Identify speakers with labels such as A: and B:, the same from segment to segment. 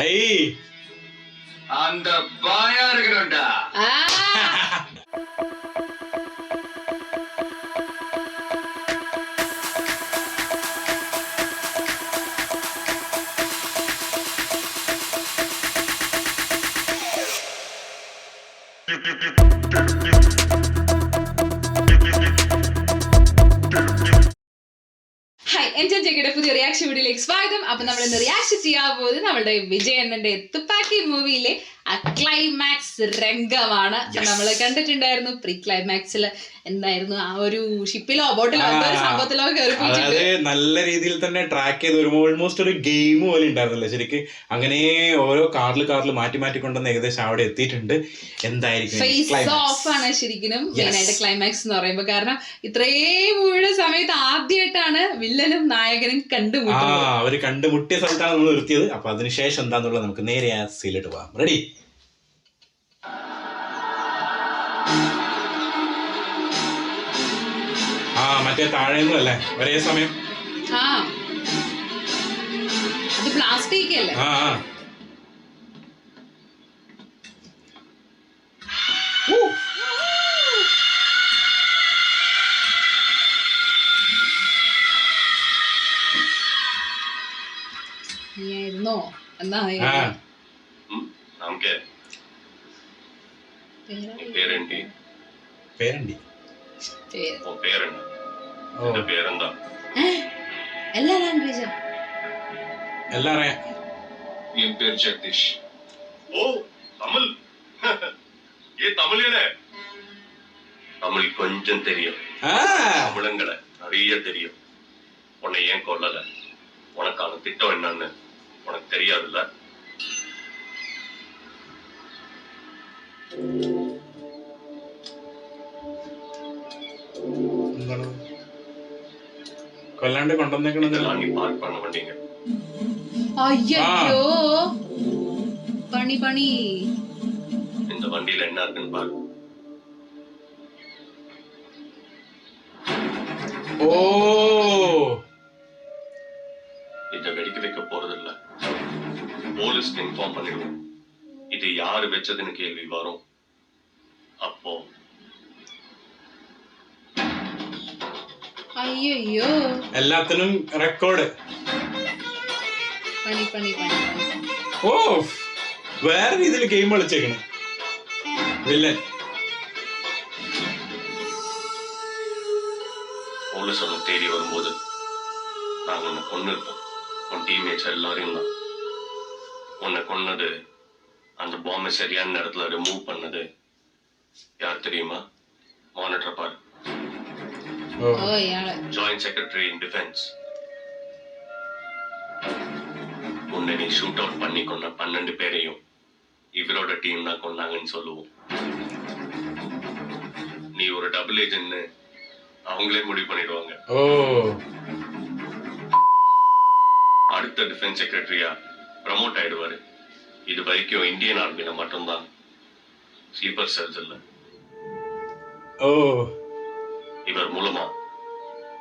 A: ஐ
B: அந்த பாயா இருக்கணும்டா.
C: എൻജോയ്യുടെ പുതിയ റിയാക്ഷൻ വീഡിയോയിലേക്ക് സ്വാഗതം. അപ്പൊ നമ്മൾ ഇന്ന് റിയാക്ഷൻ ചെയ്യാൻ പോകുന്നത് നമ്മളുടെ വിജയണ്ണന്റെ തുപ്പാക്കി മൂവിയിലെ ക്ലൈമാക്സ് രംഗമാണ്. നമ്മൾ കണ്ടിട്ടുണ്ടായിരുന്നു പ്രീ ക്ലൈമാക്സിൽ എന്തായിരുന്നു ആ ഒരു ഷിപ്പിലോ ബോട്ടിലോ എന്തോ സംഭവത്തിലോ
A: അതായത് നല്ല രീതിയിൽ തന്നെ ട്രാക്ക് ചെയ്ത് ഒരു ഓൾമോസ്റ്റ് ഒരു ഗെയിം പോലെ ഉണ്ടായിരുന്നല്ലോ ശരിക്ക്. അങ്ങനെ ഓരോ കാറിൽ മാറ്റി മാറ്റിക്കൊണ്ടെന്ന് ഏകദേശം അവിടെ എത്തിയിട്ടുണ്ട്. എന്തായിരിക്കും
C: ഫേസ് ഓഫ് ആണ് ശരിക്കും മെയിനായിട്ട് ക്ലൈമാക്സ് എന്ന് പറയുമ്പോൾ. കാരണം ഇത്രയും മുഴുവൻ സമയത്ത് ആദ്യമായിട്ടാണ് വില്ലനും നായകനും കണ്ടുമുട്ടുന്നത്.
A: അവര് കണ്ടുമുട്ടിയ സ്ഥലത്താണ് നമ്മൾ നിർത്തിയത്. അപ്പൊ അതിനുശേഷം എന്താന്നുള്ളത് നമുക്ക് നേരെ ആ സീലിട്ട് പോകാം. റെഡി? മറ്റേ താഴെയൊന്നും അല്ലേ ഒരേ സമയം.
C: പ്ലാസ്റ്റിക് അല്ലേ? ോ എന്നാ
A: പേരണ്ടി
C: എല്ലാ ലാംഗ്വേജും
A: എല്ലാം അറിയാം.
B: என் பேர் ஜெகதீஷ். ஓ தமிழ். ஏ தமிழே? தமிழ் கொஞ்சம் தெரியும். தமிழங்கள நிறைய தெரியும். உன்னை ஏன் கொல்லல? உனக்கான திட்டம் என்னன்னு உனக்கு தெரியாதுல்ல?
A: കൊല്ലാണ്ട് കൊണ്ടുവന്നേക്കണെന്നല്ല
B: நீ பார்க் பண்ண வந்தீங்க.
C: ஐயோ பணி பணி.
B: இந்த வண்டியில என்ன இருக்குன்னு பாரு.
A: ஓ
B: இத வெடிக்க வைக்க போறது இல்ல. போலீஸ்க்கு இன்ஃபார்ம் பண்ணிடுவோம். இது யாரு வெச்சதுன்னு கேள்வி வரும். அப்போ
C: അയ്യോ
A: എല്ലാത്തിനും റെക്കോർഡ്.
C: പണി പണി പണി.
A: ഓ വേറെ രീതിയിൽ ഗെയിം കളിച്ചേക്കണ് വില്ലൻ.
B: போலீஸ் ஒன்று தேடி வரும்போது நாங்க உன்னை கொண்டு இருப்போம். உன் டீம்மேட்ஸ் எல்லாரையும் தான். உன்னை கொன்னது, அந்த பாம்பை சரியான நேரத்துல ரிமூவ் பண்ணது யார் தெரியுமா? மானிட்டர் பாரு. ஜாயிண்ட் செக்ரட்டரி இன் டிஃபென்ஸ். உன்னை நீ ஷூட் அவுட் பண்ணி கொண்ட 12 பேரையும் இவரோட டீம் தான் கொண்டாங்கன்னு சொல்லுவோம். நீ ஒரு டபுள் ஏஜென்ட்னு அவங்களே முடிவு பண்ணிடுவாங்க. அடுத்த டிஃபென்ஸ் செக்ரட்டரியா ப்ரமோட் ஆயிடுவாரு. இது வரைக்கும் இந்தியன் ஆர்மியில மட்டும்தான் ஸ்லீப்பர் செல்ஸ் இல்ல. இவர் மூலமா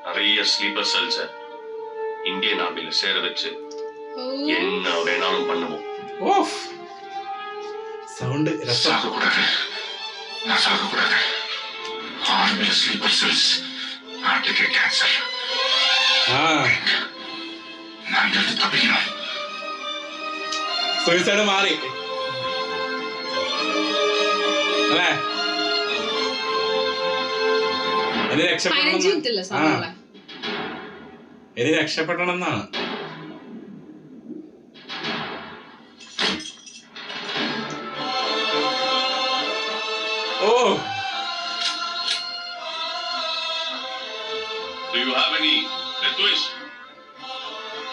B: நிறைய ஸ்லீப்பர் செல்ஸ் இந்தியன் ஆர்மியில சேர வச்சு என்ன வேணாலும் பண்ணுவோம்.
A: சவுண்ட்
B: சாகக்கூடாது. நான் சாகக்கூடாது. ஆர்மியில ஸ்லீப்பர் செல்ஸ் நாட்டுக்கு கேன்சர். நான் எடுத்து தப்பிக்கணும்.
A: സൂയിസൈഡ് മാറി അല്ലേ? ഇനി രക്ഷപ്പെടണം എന്നാണ്. ഓ
B: Do you have any death wish?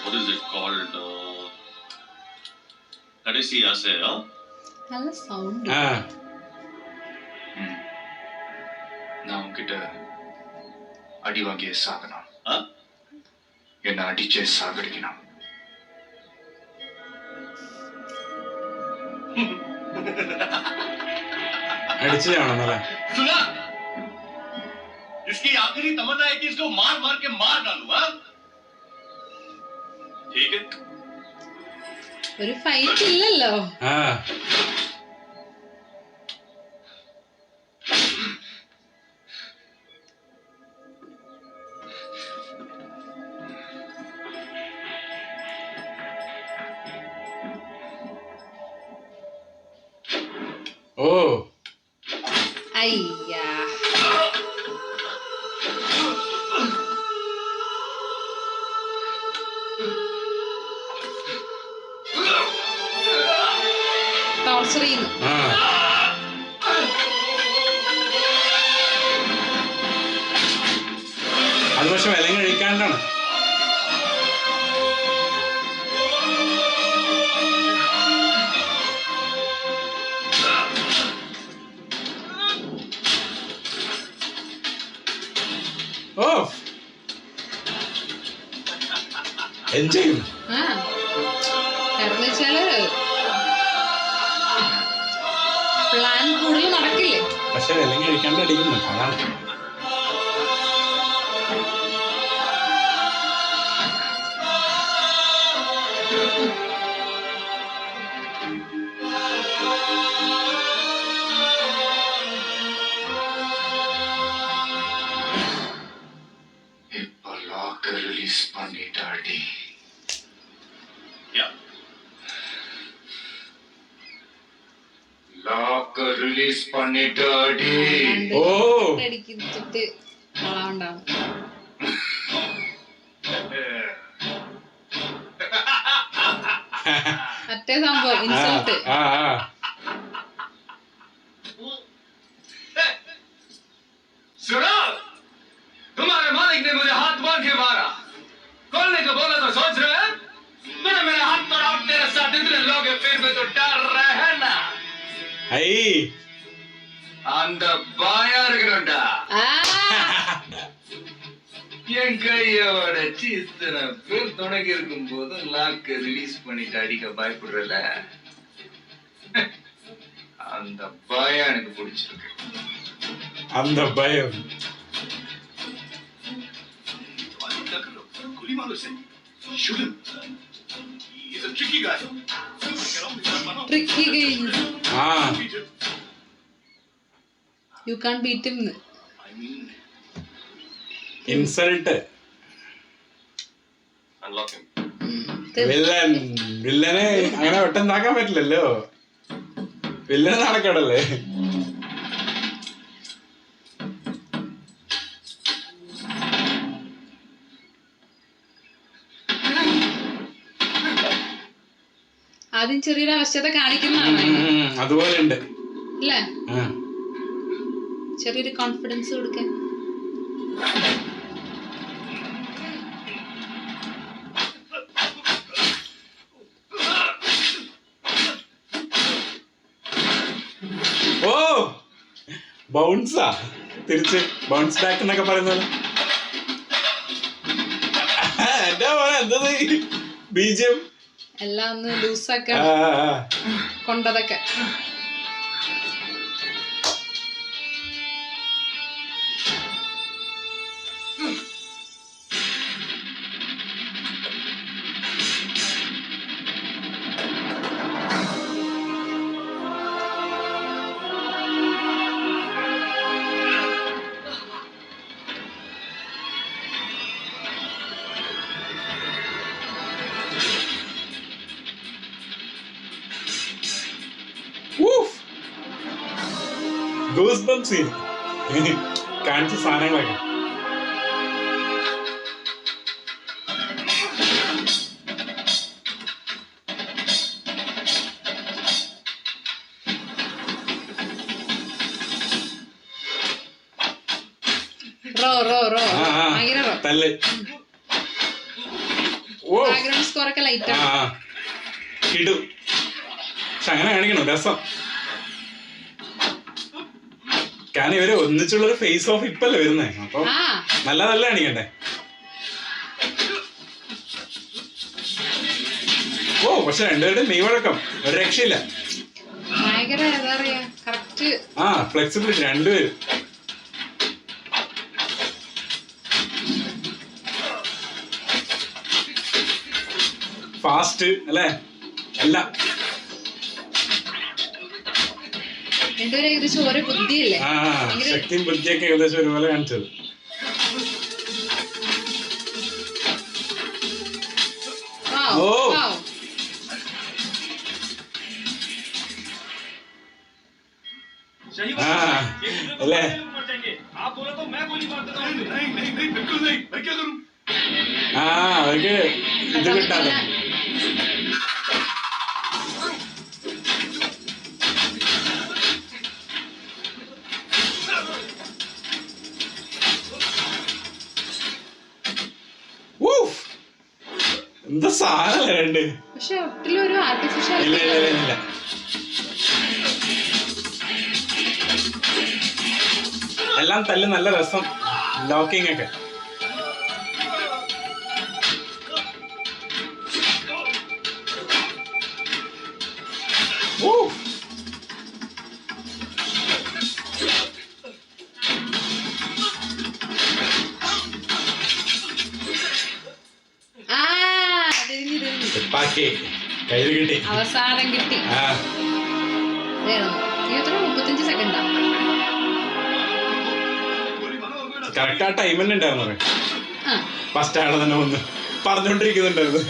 B: What is it called? கடைசி ஆசை.
C: நல்ல சவுண்ட்.
B: நான் உன்கிட்ட அடி வாங்கிய சாகணும். என்ன அடிச்சே சாகடிக்கணும்.
A: അടിച്ചതാണെന്നല്ലേ?
B: सुना? इसकी आखिरी तमन्ना है कि इसको मार मार के मार डालूं. ठीक है?
C: ഒരു ഫൈറ്റ് ഇല്ലല്ലോ.
A: ആ ഓ
C: അയ്യാ, ടോർച്ചർ ചെയ്യുന്നു.
A: ആ അത് പക്ഷെ വില കഴിക്കാണ്ടാണ്. ഓ എൻജോയ് ചെയ്യുന്നു.
C: ആ കാരണം വെച്ചാല് പ്ലാൻ കൂടുതൽ നടക്കില്ലേ.
A: പക്ഷെ വില കഴിക്കാണ്ട് അടിക്കുന്നു, അതാണ്.
B: இப்ப லாக்கர் ரிலீஸ் பண்ணிட்டாடி. லாக்கர் ரிலீஸ் பண்ணிட்டாடி.
A: ഓ
C: അടിച്ചിട്ട് കൊള്ളാണ്ടാവും. മറ്റേ സംഭവം ഇൻസൾട്ട്.
A: ആ ആ
B: सुनो, तुम्हारे मालिक ने मुझे हाथ बांध के मारा. खोलने को बोला तो सोच रहे हैं? मैंने मेरे हाथ तोड़ा और तेरे साथ इतने लोग हैं, फिर भी तो डर रहे हैं ना.
A: ഐ
B: அந்த பாயா இருக்கிறோம்டா. என் கையோட இத்தனை பேர் துணைக்கு இருக்கும் போது லாக்க ரிலீஸ் பண்ணிட்டு அடிக்க பயப்படுறல, அந்த பயம் எனக்கு பிடிச்சிருக்கு.
A: அந்த பயம்.
C: Tricky game.
A: ആ
C: You can't beat him.
A: Insult. വില്ലനെ അങ്ങനെ ഒട്ടുണ്ടാക്കാൻ പറ്റില്ലല്ലോ. വില്ലന് നടക്കടല്ലേ.
C: ആദ്യം ചെറിയൊരു അവസ്ഥ കാണിക്കുന്നതാണ്
A: അതുപോലെ ഉണ്ട്
C: അല്ലേ, ചെറിയൊരു കോൺഫിഡൻസ് കൊടുക്കാൻ.
A: ഓ ബൗൺസാ, തിരിച്ച് ബൗൺസ് ബാക്ക് എന്നൊക്കെ പറയുന്നത്. എന്റെ പോലെ എന്തത് ബീജം
C: എല്ലാം ഒന്ന് ലൂസാക്കാൻ കൊണ്ടതൊക്കെ.
A: ഗൂസ് ബംപ് സീൻ കാണിച്ച സാധനങ്ങളൊക്കെ. തല്ല്. ഓ
C: ബാക്ക്ഗ്രൗണ്ട് സ്കോർ ഒക്കെ ലൈറ്റ് ആണ്.
A: കിടും. പക്ഷെ അങ്ങനെ കാണിക്കണം, രസം. കാരണം ഇവര് ഒന്നിച്ചുള്ളൊരു ഫേസ് ഓഫ് ഇപ്പല്ലേ വരുന്നേ, അപ്പൊ നല്ല നല്ല കാണിക്കണ്ടേ. ഓ പക്ഷെ രണ്ടുപേരുടെ മെയ്വഴക്കം ഒരു രക്ഷയില്ല.
C: ഭയങ്കര എന്താ പറയാ കറക്റ്റ്.
A: ഫ്ലെക്സിബിലിറ്റി രണ്ടുപേരും. ഫാസ്റ്റ് അല്ലേ, എല്ലാം
C: രണ്ടുപേരും ഏകദേശം ഓരോ ബുദ്ധിയല്ലേ?
A: ആ ശക്തിയും ബുദ്ധിയൊക്കെ ഏകദേശം ഒരുപോലെ കാണിച്ചത്. ഓ ആ അല്ലേ ആ അവർക്ക് ഇത് കിട്ടാതെ എന്താ സാധനല്ല രണ്ട്.
C: പക്ഷെ ഒട്ടിലൊരു ആർട്ടിഫിഷ്യൽ
A: ഇല്ല ഇല്ല ഇല്ല ഇല്ല എല്ലാം തല്ല് നല്ല രസം. ലോക്കിംഗ് ഒക്കെ കയ്യിൽ കിട്ടി,
C: അവസാനം കിട്ടി. 35 സെക്കൻഡാ
A: കറക്റ്റ്. ആ ടൈം തന്നെ ഉണ്ടായിരുന്നു. ഫസ്റ്റ് ആളെ തന്നെ വന്ന് പറഞ്ഞോണ്ടിരിക്കുന്നുണ്ടായിരുന്നു.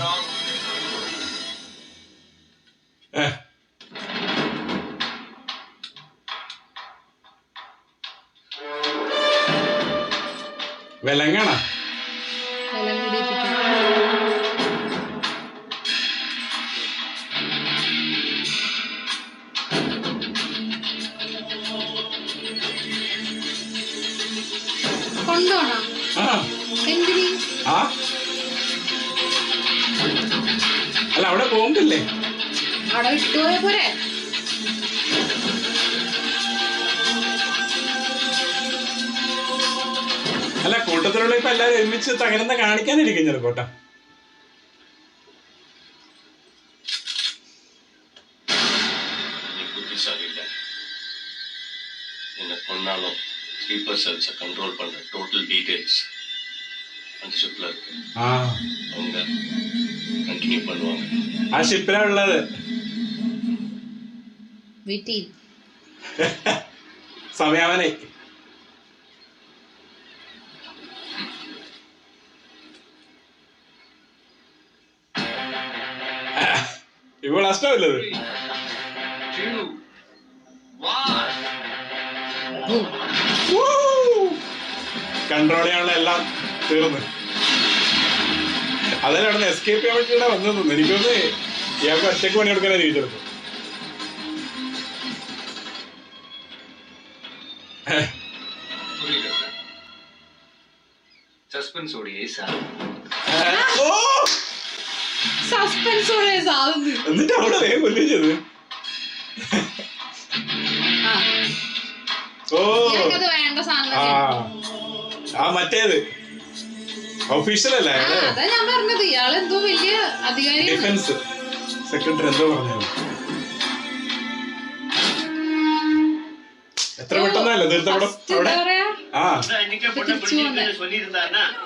A: വിലങ്ങാണ
C: കൊണ്ടോണോ? എന്തിന്?
A: അല്ല അവിടെ പോകുന്നില്ലേ?
C: അവിടെ വിട്ടുപോയ പോരെ?
A: അല്ല കൂട്ടത്തിലുള്ള ഇപ്പൊ എല്ലാരും ഒരുമിച്ച് തകരുന്ന കാണിക്കാനിരിക്കും ചിലപ്പോട്ടാ.
B: கொன்னாலும் ஸ்லீப்பர் செல்ஸை கண்ட்ரோல் பண்ற டோட்டல் டீடைல்ஸ் அந்த ஷிப்ல இருக்கு. அவங்க கண்டினியூ பண்ணுவாங்க.
A: ആ ഷിപ്പിലാ ഉള്ളത്. സമയാവനെ ഇപ്പോൾ നഷ്ടമില്ലത്. കൺട്രോൾ ചെയ്യാനുള്ള എല്ലാം തീർന്ന് അതല്ലേ അവിടെ നിന്ന് എസ്കേപ്പ് ചെയ്യാൻ വേണ്ടിയിട്ടാ വന്നത്. എനിക്കൊന്ന് ഇയാൾക്ക് ഒറ്റയ്ക്ക് പണിയെടുക്കാനാണ് രീതിയെടുക്കും. എന്നിട്ട് അവിടെ വേഗം കൊല്ലിച്ചത്. ഓ ആ മറ്റേത് ഒഫീഷ്യൽ അല്ലേ? ഡിഫൻസ് സെക്രട്ടറി എന്തോ പറഞ്ഞു. എത്ര പെട്ടെന്നല്ലേ തീർത്തപ്പടം അവിടെ.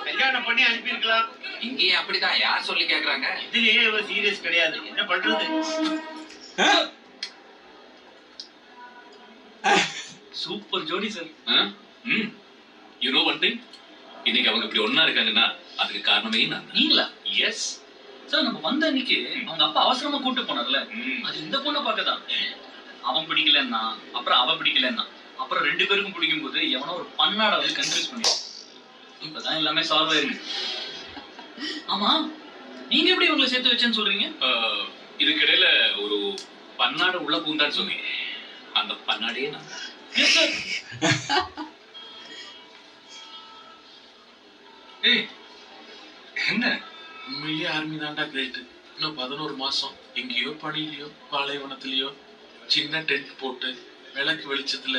D: கல்யாணம் பண்ணி அனுப்பியிருக்கலாம். இங்கேயே அப்படிதான், யார் சொல்லி கேக்குறாங்க? இதுலயே சீரியஸ் கிடையாது, என்ன பண்றது?
E: சூப்பர் ஜோடி sir. You know one thing, இன்னைக்கு அவங்க இப்படி ஒன்னா இருக்காங்கன்னா அதுக்கு காரணமே நான். நீங்களா? Yes sir. நம்ம வந்த அன்னைக்கு அவங்க அப்பா அவசரமா கூட்டு போனார்ல, அது இந்த பொண்ணை பார்க்கதான். அவன் பிடிக்கலன்னா அப்புறம் அவ பிடிக்கலன்னா அப்புறம் 2 பேருக்கும் பிடிக்கும் போது எவனோ ஒரு பண்ணாட வந்து கன்ஃபியூஸ் பண்ணி இப்பதான் எல்லாமே சால்வ் ஆயிருக்கு. ஆமா, நீங்க எப்படி இவங்களை சேர்த்து வச்சேன்னு சொல்றீங்க? இதுக்கிடையில ஒரு பன்னாடு உள்ள பூந்தான்னு சொன்னீங்க, அந்த பன்னாடியே நான்.
F: ஏய் என்ன உண்மையிலேயே ஆர்மி தான்டா கிரேட். இன்னும் 11 மாசம் எங்கேயோ பணியிலையோ பாலைவனத்திலயோ சின்ன டென்ட் போட்டு விளக்கு வெளிச்சத்துல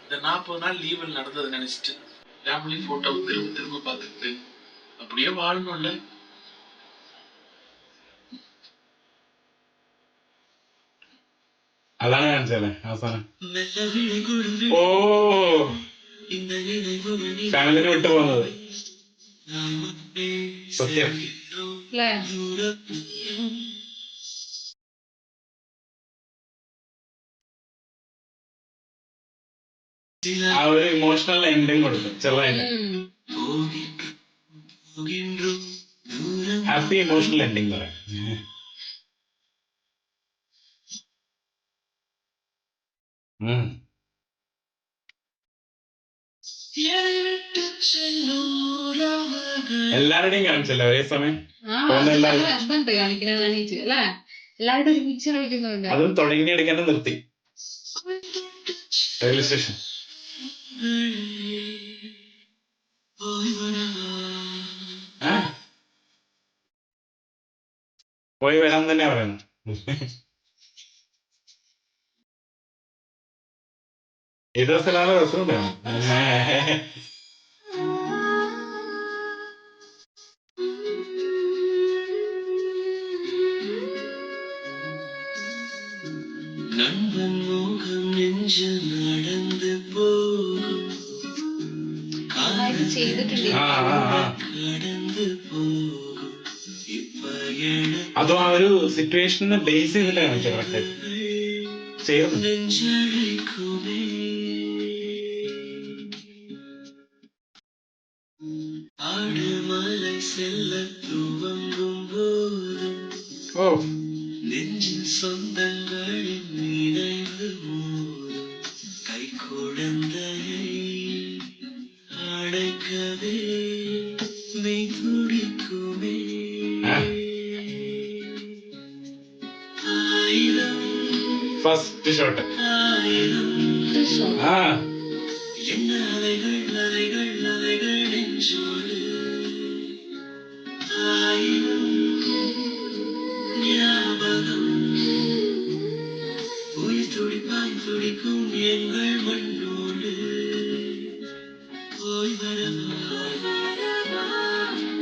F: இந்த 40 நாள் லீவில் நடந்ததை நினைச்சிட்டு ஃபேமிலி போட்டோவை திரும்ப திரும்ப பார்த்துக்கிட்டு அப்படியே வாழணும்ல.
A: അതാണ് കാണിച്ചല്ലേ അവസാനം. ഓ ഫാമിലിനെ വിട്ടു പോകുന്നത് സത്യം. ആ ഒരു ഇമോഷണൽ എൻഡിങ് കൊടുത്തു ചെറുതായിട്ട്. ഹാപ്പി ഇമോഷണൽ എൻഡിങ് പറയാം. എല്ലാവരുടെയും കാണിച്ചല്ലോ ഒരേ സമയം.
C: കാണിക്കണ അല്ലേ? എല്ലാവരുടെ ഒരുമിച്ച് കളിക്കുന്നുണ്ട്.
A: അതും തുടങ്ങി എടുക്കാൻ നിർത്തി റെയിൽവേ സ്റ്റേഷൻ. പോയി വരാൻ തന്നെ പറയുന്നു. ഈ ഡ്രസ്സിലാണ് രസമുണ്ട്.
C: ചെയ്തിട്ടുണ്ട്.
A: അതും ആ ഒരു സിറ്റുവേഷനെ ബേസ് ചെയ്തിട്ടാണ് കാണിച്ചത് കറക്റ്റായിട്ട് ചെയ്യുന്നു. ഓ ഫസ്റ്റ് ഷോട്ട്. ആ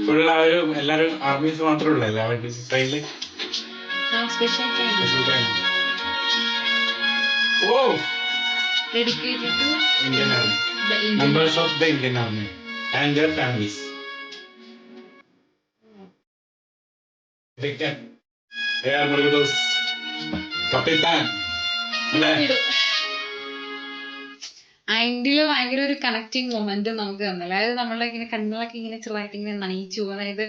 A: ഫുൾ ആ ഒരു എല്ലാരും ആർമീസ് മാത്രമേ ഉള്ളൂ ട്രെയിനില്.
C: Special
A: train. ഓ
C: dedicated to
A: Indian Army.
C: the Indian.
A: Members of the Indian Army and their families. Captain Air Margaros Kapitan.
C: അതിൻ്റെ ഭയങ്കര ഒരു കണക്റ്റിംഗ് മൊമെന്റ് നമുക്ക് തന്നല്ലേ. അതായത് നമ്മളെ ഇങ്ങനെ കണ്ണുകളൊക്കെ ഇങ്ങനെ ചെറുതായിട്ട് ഇങ്ങനെ നനയിച്ചു പോകും. അതായത്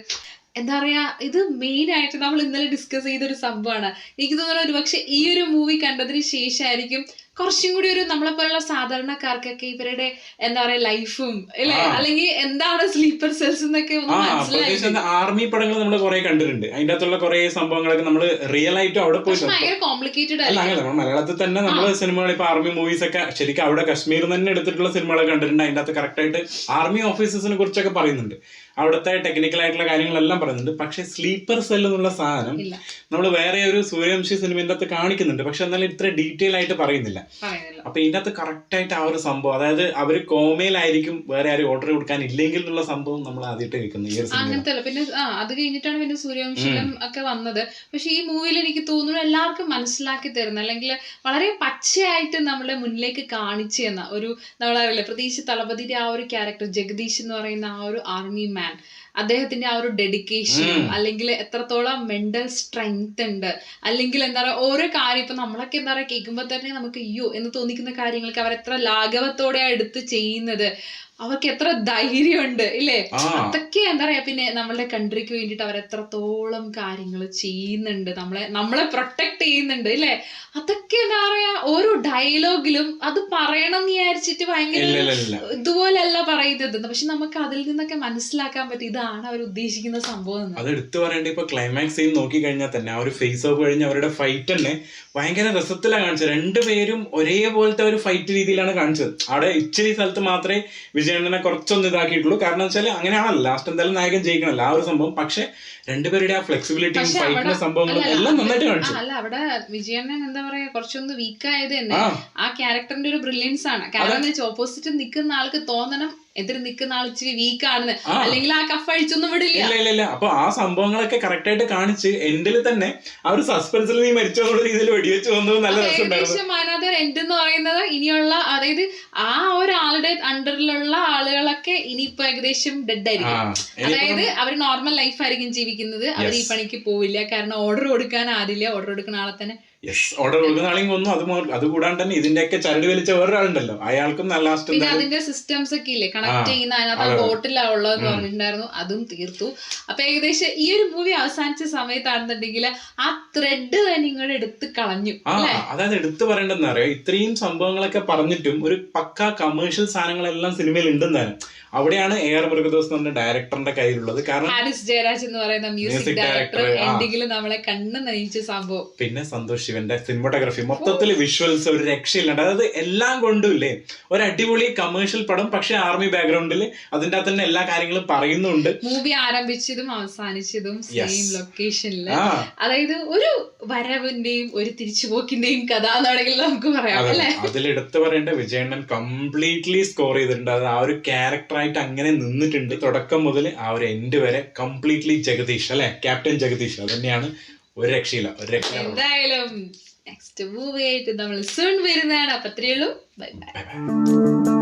C: എന്താ പറയാ, ഇത് മെയിൻ ആയിട്ട് നമ്മൾ ഇന്നലെ ഡിസ്കസ് ചെയ്തൊരു സംഭവമാണ്. എനിക്ക് തോന്നുന്നു ഒരുപക്ഷെ ഈ ഒരു മൂവി കണ്ടതിന് ശേഷമായിരിക്കും കുറച്ചും കൂടി ഒരു നമ്മളെ പോലുള്ള സാധാരണക്കാർക്കൊക്കെ ഇവരുടെ എന്താ പറയാ ലൈഫും അല്ലെ, അല്ലെങ്കിൽ എന്താണ് സ്ലീപ്പർ സെൽസ് എന്നൊക്കെ ഒന്ന് മനസ്സിലായി.
A: ആർമി പടങ്ങൾ നമ്മൾ കുറെ കണ്ടിട്ടുണ്ട്. അതിന്റെ അകത്തുള്ള കുറെ സംഭവങ്ങളൊക്കെ നമ്മൾ റിയൽ ആയിട്ടും അവിടെ പോയി
C: ഭയങ്കര കോംപ്ലിക്കേറ്റഡ്
A: അല്ല. അങ്ങനെ നമ്മൾ മലയാളത്തിൽ തന്നെ നമ്മൾ സിനിമകൾ ഇപ്പൊ ആർമി മൂവീസ് ഒക്കെ ശരിക്കും അവിടെ കശ്മീർ തന്നെ എടുത്തിട്ടുള്ള സിനിമകളൊക്കെ കണ്ടിട്ടുണ്ട്. അതിന്റെ അകത്ത് കറക്റ്റ് ആയിട്ട് ആർമി ഓഫീസേഴ്സിനെ കുറിച്ചൊക്കെ പറയുന്നുണ്ട്, അവിടുത്തെ ടെക്നിക്കൽ ആയിട്ടുള്ള കാര്യങ്ങളെല്ലാം പറയുന്നുണ്ട്. പക്ഷെ സ്ലീപ്പർ സെൽ എന്നുള്ള സാധനം നമ്മൾ വേറെ ഒരു സൂര്യവംശി സിനിമേന്റെ അകത്ത് കാണിക്കുന്നുണ്ട്, പക്ഷെ എന്നാലും ഇത്ര ഡീറ്റെയിൽ ആയിട്ട് പറയുന്നില്ല. അപ്പൊ ഇതിന്റെ അകത്ത് കറക്റ്റ് ആയിട്ട് ആ ഒരു സംഭവം, അതായത് അവര് കോമയിലായിരിക്കും വേറെ ആരും ഓർഡർ കൊടുക്കാൻ ഇല്ലെങ്കിൽ എന്നുള്ള സംഭവം നമ്മൾ ആദ്യമായിട്ട് കേൾക്കുന്നത്.
C: അങ്ങനത്തെ പിന്നെ അത് കഴിഞ്ഞിട്ടാണ് പിന്നെ സൂര്യവംശിയും ഒക്കെ വന്നത്. പക്ഷെ ഈ മൂവിയിൽ എനിക്ക് തോന്നുന്നു എല്ലാവർക്കും മനസ്സിലാക്കി തരുന്ന, അല്ലെങ്കിൽ വളരെ പച്ചയായിട്ട് നമ്മളെ മുന്നിലേക്ക് കാണിച്ചു തന്ന ഒരു, നമ്മളറിയില്ല പ്രത്യേകിച്ച് തളപതിയുടെ ആ ഒരു ക്യാരക്ടർ ജഗദീഷ് എന്ന് പറയുന്ന ആ ഒരു ആർമി മാൻ, അദ്ദേഹത്തിന്റെ ആ ഒരു ഡെഡിക്കേഷൻ, അല്ലെങ്കിൽ എത്രത്തോളം മെന്റൽ സ്ട്രെങ്ത് ഉണ്ട്, അല്ലെങ്കിൽ എന്താ പറയുക ഓരോ കാര്യം ഇപ്പൊ നമ്മളൊക്കെ എന്താ പറയുക കേൾക്കുമ്പോൾ തന്നെ നമുക്ക് അയ്യോ എന്ന് തോന്നിക്കുന്ന കാര്യങ്ങൾക്ക് അവർ എത്ര ലാഘവത്തോടെയാണ് എടുത്ത് ചെയ്യുന്നത്, അവർക്ക് എത്ര ധൈര്യമുണ്ട് ഇല്ലേ, അതൊക്കെ എന്താ പറയാ. പിന്നെ നമ്മളുടെ കൺട്രിക്ക് വേണ്ടിയിട്ട് അവർ എത്രത്തോളം കാര്യങ്ങൾ ചെയ്യുന്നുണ്ട്, നമ്മളെ പ്രൊട്ടക്ട് ചെയ്യുന്നുണ്ട് ഇല്ലേ. അതൊക്കെ എന്താ പറയാ ഓരോ ഡയലോഗിലും അത് പറയണം എന്ന് വിചാരിച്ചിട്ട് ഭയങ്കര ഇതുപോലെയല്ല പറയുന്നത്, പക്ഷെ നമുക്ക് അതിൽ നിന്നൊക്കെ മനസ്സിലാക്കാൻ പറ്റും ഇതാണ് അവർ ഉദ്ദേശിക്കുന്ന സംഭവം.
A: അത് എടുത്തു പറയേണ്ട ഇപ്പൊ ക്ലൈമാക്സ് സീൻ നോക്കി കഴിഞ്ഞാൽ തന്നെ ആ ഒരു ഫേസ് ഓഫ് കഴിഞ്ഞ് അവരുടെ ഫൈറ്റ് തന്നെ ഭയങ്കര രസത്തിലാണ് കാണിച്ചത്. രണ്ടുപേരും ഒരേപോലത്തെ ഒരു ഫൈറ്റ് രീതിയിലാണ് കാണിച്ചത്. അവിടെ ഇച്ചിരി സ്ഥലത്ത് മാത്രമേ വിജയണ്ണനെ കുറച്ചൊന്നും ഇതാക്കിയിട്ടുള്ളൂ. കാരണം വെച്ചാൽ അങ്ങനെയാണല്ലോ, ലാസ്റ്റ് എന്തായാലും നായകൻ ജയിക്കണല്ലോ ആ ഒരു സംഭവം. പക്ഷെ രണ്ടുപേരുടെ ആ ഫ്ലെക്സിബിലിറ്റിയും ഫൈറ്റിന്റെ സംഭവങ്ങളും എല്ലാം നന്നായിട്ട് കാണിച്ചു.
C: അല്ല അവിടെ വിജയണ്ണൻ എന്താ പറയാ കുറച്ചൊന്ന് വീക്ക് ആയത് തന്നെ ആ ക്യാരക്ടറിന്റെ ഒരു ബ്രില്യൻസ് ആണ്. കാരണം എന്താ വെച്ചാൽ ഓപ്പോസിറ്റ് നിൽക്കുന്ന ആൾക്ക് തോന്നണം എതിർ നിൽക്കുന്ന ആൾ ഇച്ചിരി വീക്ക് ആണെന്ന്, അല്ലെങ്കിൽ ആ കഫ് അഴിച്ചൊന്നും വിടില്ല.
A: ഇല്ല. അപ്പൊ ആ സംഭവങ്ങളൊക്കെ കറക്റ്റ് ആയിട്ട് കാണിച്ച് എൻഡിൽ തന്നെ ആ ഒരു സസ്പെൻസിൽ നീ മരിച്ചോ എന്നുള്ള രീതിയിൽ വെടിവെച്ച് വന്നത് നല്ല രസമുണ്ടായിരുന്നു.
C: അതിനകത്ത് എൻഡ് എന്ന് പറയുന്നത് ഇനിയുള്ള, അതായത് ആ ഒരാളുടെ അണ്ടറിലുള്ള ആളുകളൊക്കെ ഇനിയിപ്പോ ഏകദേശം ഡെഡ് ആയിരിക്കും. അതായത് അവർ നോർമൽ ലൈഫ് ആയിരിക്കും ജീവിക്കുന്നത്, അവർ ഈ പണിക്ക് പോവില്ല. കാരണം ഓർഡർ കൊടുക്കാൻ ആരില്ല, ഓർഡർ കൊടുക്കുന്ന ആളെ തന്നെ
A: യെസ്, ഓർഡർ കൊടുക്കുന്ന ആളെങ്കിൽ ഒന്നും അത് കൂടാണ്ട് തന്നെ ഇതിന്റെയൊക്കെ ചരട് വലിച്ച വേറൊരാളുണ്ടല്ലോ, അയാൾക്കും ലാസ്റ്റ്
C: പിന്നെ അതിന്റെ സിസ്റ്റംസ് ഒക്കെ ഇല്ലേ കണക്ട് ചെയ്യുന്ന, അതിനകത്ത് ബോട്ടിലാ ഉള്ളതെന്ന് പറഞ്ഞിട്ടുണ്ടായിരുന്നു, അതും തീർത്തു. അപ്പൊ ഏകദേശം ഈ ഒരു മൂവി അവസാനിച്ച സമയത്താണെന്നുണ്ടെങ്കിൽ ആ ത്രെഡ് തന്നെ ഇങ്ങോട്ട് എടുത്ത് കളഞ്ഞു.
A: അതായത് എടുത്തു പറയേണ്ടതെന്ന് അറിയാം, ഇത്രയും സംഭവങ്ങളൊക്കെ പറഞ്ഞിട്ടും ഒരു പക്ക കമേഴ്ഷ്യൽ സാധനങ്ങളെല്ലാം സിനിമയിൽ ഉണ്ടെന്ന് തന്നെ. അവിടെയാണ് AR മുരുകദോസ് എന്ന ഡയറക്ടറിന്റെ കയ്യിലുള്ളത്. കാരണം
C: ഹാരിസ് ജയരാജ് എന്ന് പറയുന്ന മ്യൂസിക് ഡയറക്ടർ എന്തെങ്കിലും നമ്മളെ കണ്ണ് നയിച്ച സംഭവം.
A: പിന്നെ സന്തോഷ് ശിവന്റെ സിനിമോട്ടോഗ്രാഫി, മൊത്തത്തിൽ വിഷ്വൽസ് ഒരു രക്ഷയില്ലാണ്ട്. അതായത് എല്ലാം കൊണ്ടും ഇല്ലേ ഒരു അടിപൊളി കമേഴ്ഷ്യൽ പടം. പക്ഷെ ആർമി ബാക്ക്ഗ്രൗണ്ടിൽ അതിന്റെ അകത്ത് തന്നെ എല്ലാ കാര്യങ്ങളും പറയുന്നുണ്ട്.
C: മൂവി ആരംഭിച്ചതും അവസാനിച്ചതും സെയിം ലൊക്കേഷനില്. അതായത് ഒരു വരവിന്റെയും ഒരു തിരിച്ചുപോക്കിന്റെയും കഥ എന്നാണെങ്കിൽ നമുക്ക് പറയാം അല്ലെ.
A: അതിലെടുത്ത് പറയേണ്ട വിജയണ്ണൻ കംപ്ലീറ്റ്ലി സ്കോർ ചെയ്തിട്ടുണ്ട്. അത് ആ ഒരു ക്യാരക്ടർ ആയിട്ട് അങ്ങനെ നിന്നിട്ടുണ്ട്, തുടക്കം മുതൽ ആ ഒരു എൻഡ് വരെ കംപ്ലീറ്റ്ലി. ജഗദീഷ് അല്ലെ, ക്യാപ്റ്റൻ ജഗദീഷ്, അത് തന്നെയാണ്. ഒരു രക്ഷയില്ല, ഒരു രക്ഷ.
C: എന്തായാലും നെക്സ്റ്റ് മൂവി ആയിട്ട് നമ്മൾ സൂൺ വരുന്നതാണ്. അപ്പൊ അത്രയേ ഉള്ളൂ. Bye bye.